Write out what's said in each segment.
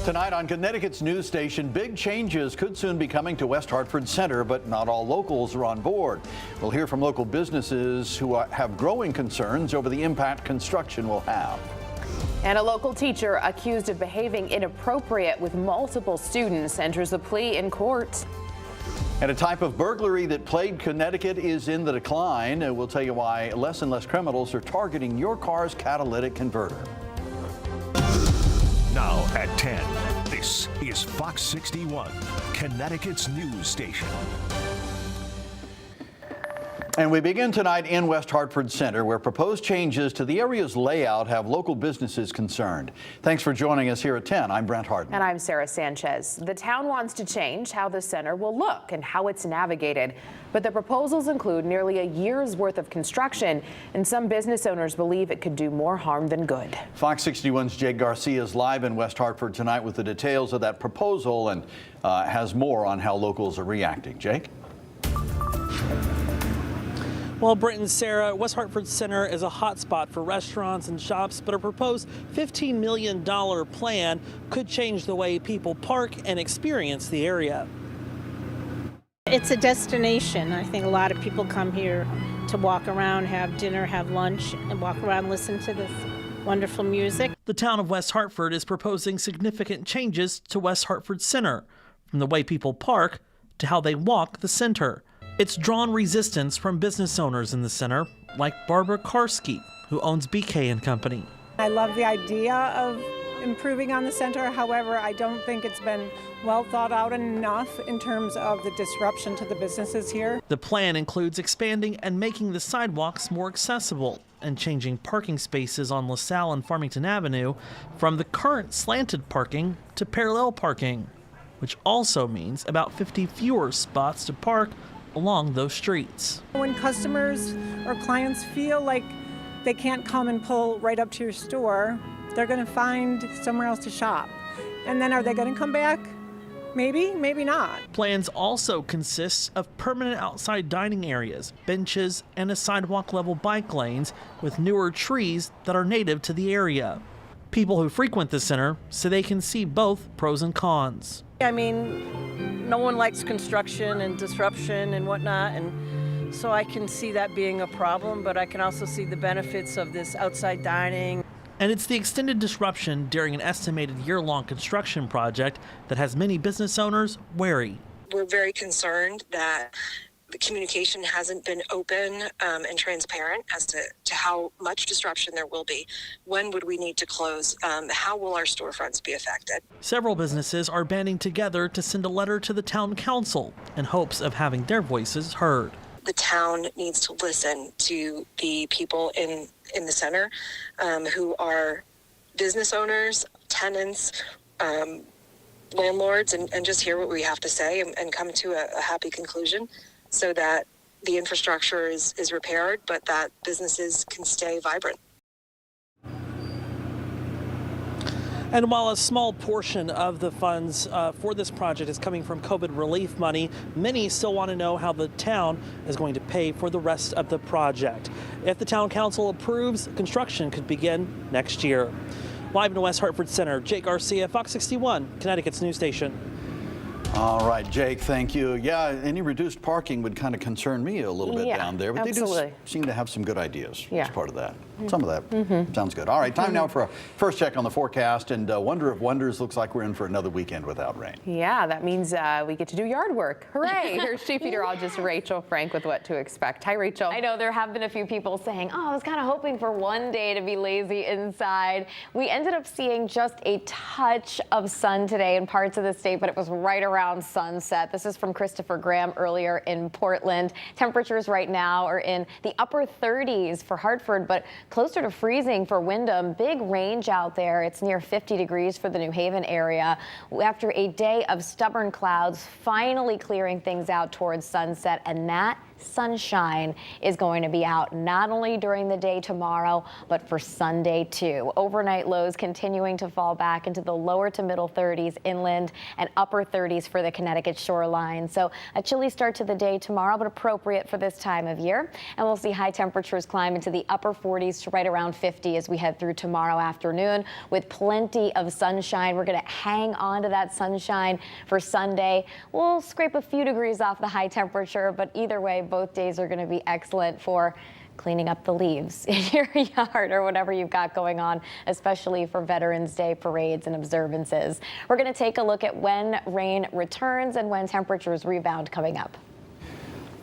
Tonight on Connecticut's news station, big changes could soon be coming to West Hartford Center, but not all locals are on board. We'll hear from local businesses who have growing concerns over the impact construction will have. And a local teacher accused of behaving inappropriate with multiple students enters a plea in court. And a type of burglary that plagued Connecticut is in the decline. We'll tell you why less and less criminals are targeting your car's catalytic converter. Now at 10, this is Fox 61, Connecticut's news station. And we begin tonight in West Hartford Center, where proposed changes to the area's layout have local businesses concerned. Thanks for joining us here at 10. I'm Brent Harden. And I'm Sarah Sanchez. The town wants to change how the center will look and how it's navigated. But the proposals include nearly a year's worth of construction, and some business owners believe it could do more harm than good. Fox 61's Jake Garcia is live in West Hartford tonight with the details of that proposal and has more on how locals are reacting. Jake? Well, Brent and Sarah, West Hartford Center is a hotspot for restaurants and shops, but a proposed $15 million plan could change the way people park and experience the area. It's a destination. I think a lot of people come here to walk around, have dinner, have lunch, and walk around, listen to this wonderful music. The town of West Hartford is proposing significant changes to West Hartford Center, from the way people park to how they walk the center. It's drawn resistance from business owners in the center, like Barbara Karski, who owns BK & Company. I love the idea of improving on the center. However, I don't think it's been well thought out enough in terms of the disruption to the businesses here. The plan includes expanding and making the sidewalks more accessible and changing parking spaces on LaSalle and Farmington Avenue from the current slanted parking to parallel parking, which also means about 50 fewer spots to park along those streets. When customers or clients feel like they can't come and pull right up to your store, they're going to find somewhere else to shop. And then are they going to come back? Maybe, maybe not. Plans also consist of permanent outside dining areas, benches, and a sidewalk-level bike lanes with newer trees that are native to the area. People who frequent the center say they can see both pros and cons. I mean, no one likes construction and disruption and whatnot, and so I can see that being a problem, but I can also see the benefits of this outside dining. And it's the extended disruption during an estimated year-long construction project that has many business owners wary. We're very concerned that the communication hasn't been open and transparent as to how much disruption there will be. When would we need to close? How will our storefronts be affected? Several businesses are banding together to send a letter to the town council in hopes of having their voices heard. The town needs to listen to the people in the center who are business owners, tenants, landlords, and just hear what we have to say and come to a happy conclusion, so that the infrastructure is repaired, but that businesses can stay vibrant. And while a small portion of the funds for this project is coming from COVID relief money, many still want to know how the town is going to pay for the rest of the project. If the town council approves, construction could begin next year. Live in the West Hartford Center, Jake Garcia, Fox 61, Connecticut's news station. All right, Jake, thank you. Yeah, any reduced parking would kind of concern me a little bit down there, but absolutely. They do seem to have some good ideas as part of that. Mm-hmm. Some of that sounds good. All right, time now for a first check on the forecast, and wonder of wonders, looks like we're in for another weekend without rain. Yeah, that means we get to do yard work. Hooray! Here's Chief Meteorologist Rachel Frank with what to expect. Hi, Rachel. I know there have been a few people saying, oh, I was kind of hoping for one day to be lazy inside. We ended up seeing just a touch of sun today in parts of the state, but it was right around sunset. This is from Christopher Graham earlier in Portland. Temperatures right now are in the upper 30s for Hartford, but closer to freezing for Windham. Big range out there. It's near 50 degrees for the New Haven area. After a day of stubborn clouds, finally clearing things out towards sunset, and that sunshine is going to be out not only during the day tomorrow, but for Sunday too. Overnight lows continuing to fall back into the lower to middle 30s inland and upper 30s for the Connecticut shoreline. So a chilly start to the day tomorrow, but appropriate for this time of year. And we'll see high temperatures climb into the upper 40s to right around 50 as we head through tomorrow afternoon with plenty of sunshine. We're going to hang on to that sunshine for Sunday. We'll scrape a few degrees off the high temperature, but either way, both days are going to be excellent for cleaning up the leaves in your yard or whatever you've got going on, especially for Veterans Day parades and observances. We're going to take a look at when rain returns and when temperatures rebound coming up.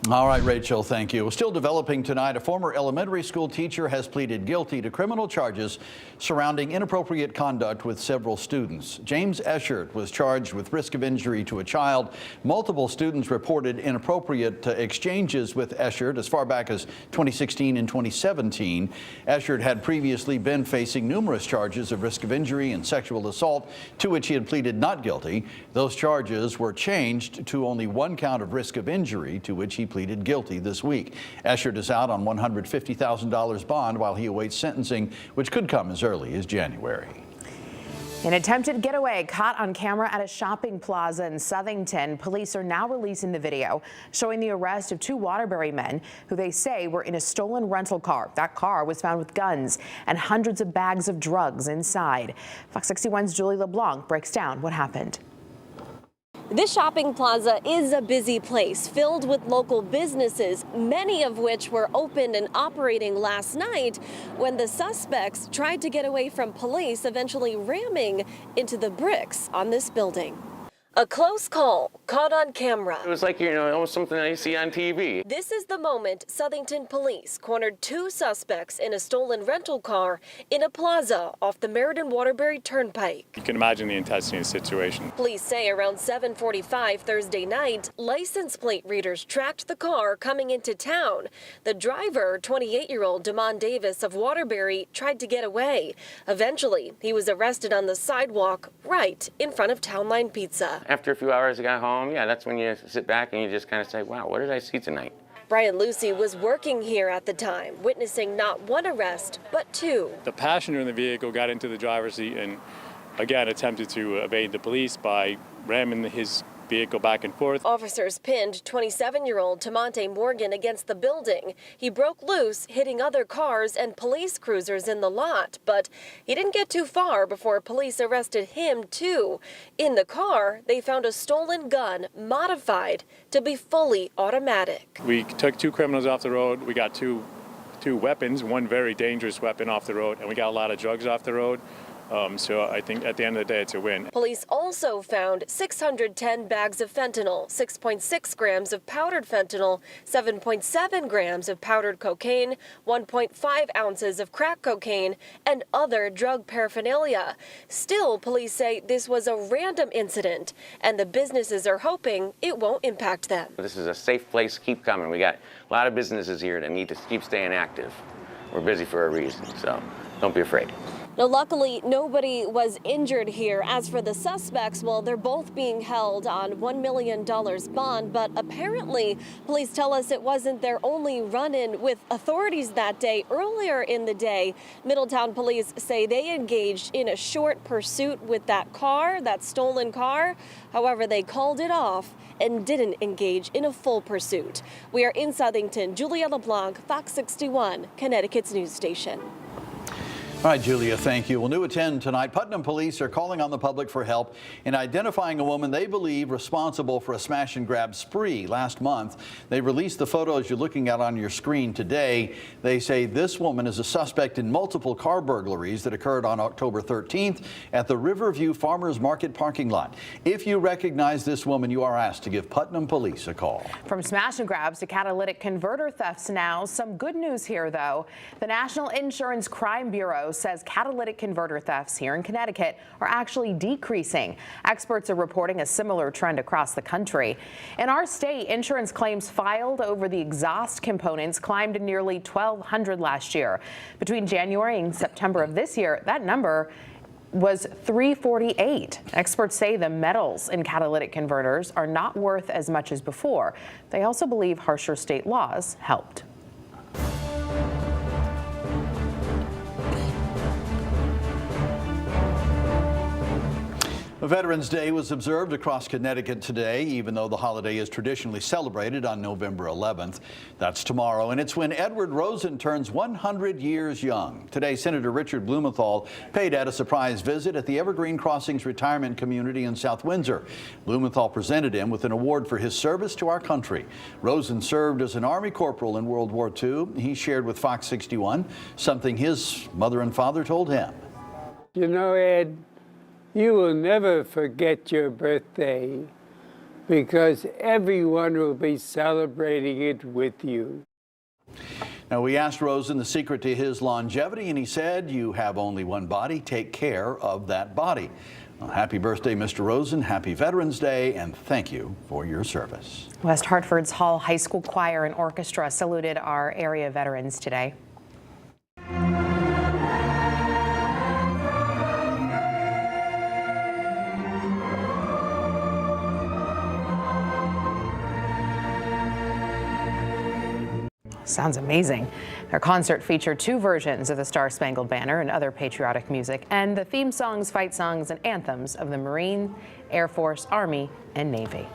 All right, Rachel, thank you. Still developing tonight, a former elementary school teacher has pleaded guilty to criminal charges surrounding inappropriate conduct with several students. James Eschert was charged with risk of injury to a child. Multiple students reported inappropriate exchanges with Eschert as far back as 2016 and 2017. Eschert had previously been facing numerous charges of risk of injury and sexual assault, to which he had pleaded not guilty. Those charges were changed to only one count of risk of injury, to which he pleaded guilty this week. Eschert is out on $150,000 bond while he awaits sentencing, which could come as early as January. An attempted getaway caught on camera at a shopping plaza in Southington. Police are now releasing the video showing the arrest of two Waterbury men who they say were in a stolen rental car. That car was found with guns and hundreds of bags of drugs inside. Fox 61's Julie LeBlanc breaks down what happened. This shopping plaza is a busy place filled with local businesses, many of which were open and operating last night when the suspects tried to get away from police, eventually ramming into the bricks on this building. A close call caught on camera. It was like, almost something I see on TV. This is the moment Southington police cornered two suspects in a stolen rental car in a plaza off the Meriden-Waterbury Turnpike. You can imagine the intensity of the situation. Police say around 7:45 Thursday night, license plate readers tracked the car coming into town. The driver, 28-year-old Damon Davis of Waterbury, tried to get away. Eventually, he was arrested on the sidewalk right in front of Town Line Pizza. After a few hours I got home, that's when you sit back and you just kind of say, wow, what did I see tonight? Brian Lucy was working here at the time, witnessing not one arrest, but two. The passenger in the vehicle got into the driver's seat and, again, attempted to evade the police by ramming his vehicle back and forth. Officers pinned 27-year-old Tamonte Morgan against the building. He broke loose, hitting other cars and police cruisers in the lot, but he didn't get too far before police arrested him too. In the car, they found a stolen gun modified to be fully automatic. We took two criminals off the road. We got two weapons, one very dangerous weapon off the road, and we got a lot of drugs off the road. So I think at the end of the day, it's a win. Police also found 610 bags of fentanyl, 6.6 grams of powdered fentanyl, 7.7 grams of powdered cocaine, 1.5 ounces of crack cocaine, and other drug paraphernalia. Still, police say this was a random incident, and the businesses are hoping it won't impact them. This is a safe place. Keep coming. We got a lot of businesses here that need to keep staying active. We're busy for a reason, so don't be afraid. Now, luckily, nobody was injured here. As for the suspects, well, they're both being held on $1 million bond, but apparently, police tell us it wasn't their only run-in with authorities that day. Earlier in the day, Middletown police say they engaged in a short pursuit with that car, that stolen car. However, they called it off and didn't engage in a full pursuit. We are in Southington. Julia LeBlanc, Fox 61, Connecticut's news station. All right, Julia, thank you. Well, new at 10 tonight, Putnam police are calling on the public for help in identifying a woman they believe responsible for a smash and grab spree last month. They released the photos you're looking at on your screen today. They say this woman is a suspect in multiple car burglaries that occurred on October 13th at the Riverview Farmers Market parking lot. If you recognize this woman, you are asked to give Putnam police a call. From smash and grabs to catalytic converter thefts now. Some good news here, though. The National Insurance Crime Bureau says catalytic converter thefts here in Connecticut are actually decreasing. Experts are reporting a similar trend across the country. In our state, insurance claims filed over the exhaust components climbed to nearly 1,200 last year. Between January and September of this year, that number was $348. Experts say the metals in catalytic converters are not worth as much as before. They also believe harsher state laws helped. Veterans Day was observed across Connecticut today, even though the holiday is traditionally celebrated on November 11th. That's tomorrow, and it's when Edward Rosen turns 100 years young. Today, Senator Richard Blumenthal paid Ed a surprise visit at the Evergreen Crossings Retirement Community in South Windsor. Blumenthal presented him with an award for his service to our country. Rosen served as an Army corporal in World War II. He shared with Fox 61 something his mother and father told him. You know, Ed, you will never forget your birthday because everyone will be celebrating it with you. Now, we asked Rosen the secret to his longevity, and he said, "You have only one body. Take care of that body." Well, happy birthday, Mr. Rosen. Happy Veterans Day, and thank you for your service. West Hartford's Hall High School Choir and Orchestra saluted our area veterans today. Sounds amazing. Their concert featured 2 versions of the Star-Spangled Banner and other patriotic music, and the theme songs, fight songs, and anthems of the Marine, Air Force, Army, and Navy.